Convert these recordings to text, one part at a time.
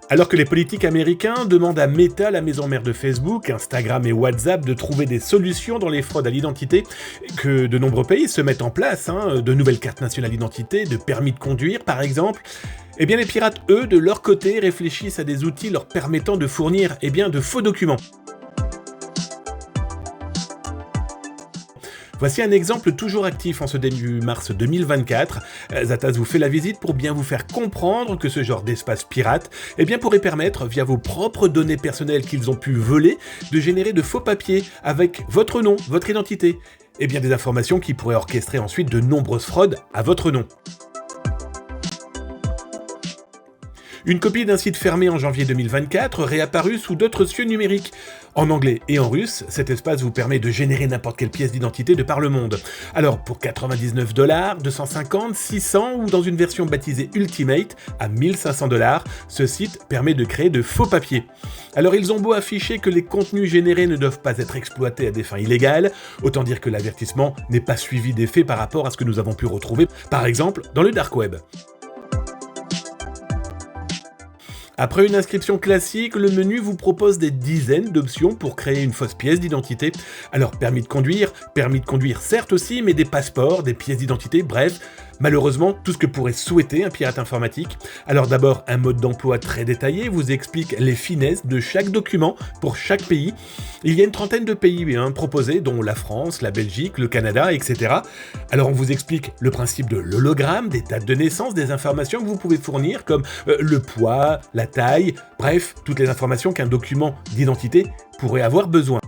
Alors que les politiques américains demandent à Meta, la maison mère de Facebook, Instagram et WhatsApp, de trouver des solutions dans les fraudes à l'identité, que de nombreux pays se mettent en place, de nouvelles cartes nationales d'identité, de permis de conduire par exemple, eh bien les pirates, eux, de leur côté, réfléchissent à des outils leur permettant de fournir de faux documents. Voici un exemple toujours actif en ce début mars 2024. Zatas vous fait la visite pour bien vous faire comprendre que ce genre d'espace pirate pourrait permettre, via vos propres données personnelles qu'ils ont pu voler, de générer de faux papiers avec votre nom, votre identité. Des informations qui pourraient orchestrer ensuite de nombreuses fraudes à votre nom. Une copie d'un site fermé en janvier 2024 réapparue sous d'autres cieux numériques. En anglais et en russe, cet espace vous permet de générer n'importe quelle pièce d'identité de par le monde. Alors pour 99$, 250, 600 ou dans une version baptisée Ultimate à 1500$, ce site permet de créer de faux papiers. Alors ils ont beau afficher que les contenus générés ne doivent pas être exploités à des fins illégales, autant dire que l'avertissement n'est pas suivi d'effet par rapport à ce que nous avons pu retrouver, par exemple, dans le dark web. Après une inscription classique, le menu vous propose des dizaines d'options pour créer une fausse pièce d'identité. Alors permis de conduire certes aussi, mais des passeports, des pièces d'identité, bref, malheureusement tout ce que pourrait souhaiter un pirate informatique. Alors d'abord, un mode d'emploi très détaillé vous explique les finesses de chaque document pour chaque pays. Il y a une trentaine de pays proposés, dont la France, la Belgique, le Canada, etc. Alors on vous explique le principe de l'hologramme, des dates de naissance, des informations que vous pouvez fournir comme le poids, la taille, bref, toutes les informations qu'un document d'identité pourrait avoir besoin.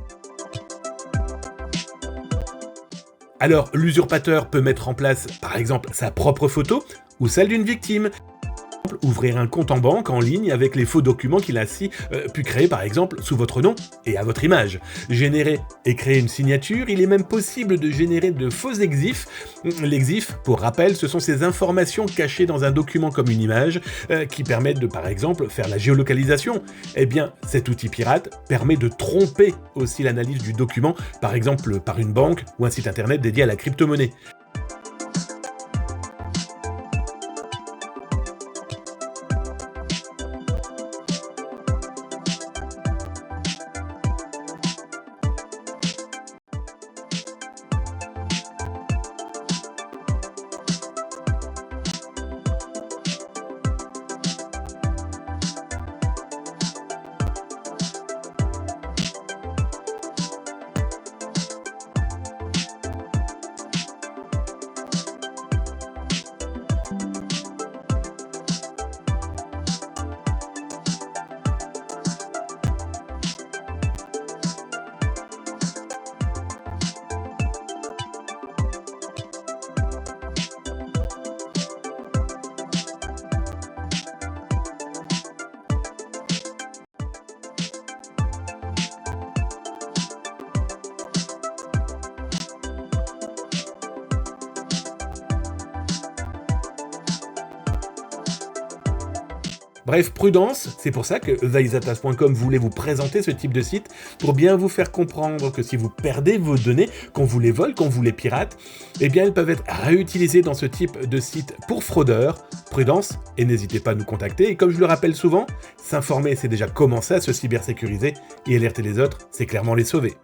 Alors, l'usurpateur peut mettre en place, par exemple, sa propre photo ou celle d'une victime. Ouvrir un compte en banque en ligne avec les faux documents qu'il a ainsi pu créer, par exemple, sous votre nom et à votre image. Générer et créer une signature, il est même possible de générer de faux exifs. L'exif, pour rappel, ce sont ces informations cachées dans un document comme une image qui permettent de, par exemple, faire la géolocalisation. Cet outil pirate permet de tromper aussi l'analyse du document, par exemple par une banque ou un site internet dédié à la crypto-monnaie. Bref, prudence, c'est pour ça que theizatas.com voulait vous présenter ce type de site, pour bien vous faire comprendre que si vous perdez vos données, qu'on vous les vole, qu'on vous les pirate, elles peuvent être réutilisées dans ce type de site pour fraudeurs. Prudence, et n'hésitez pas à nous contacter, et comme je le rappelle souvent, s'informer c'est déjà commencer à se cybersécuriser, et alerter les autres, c'est clairement les sauver.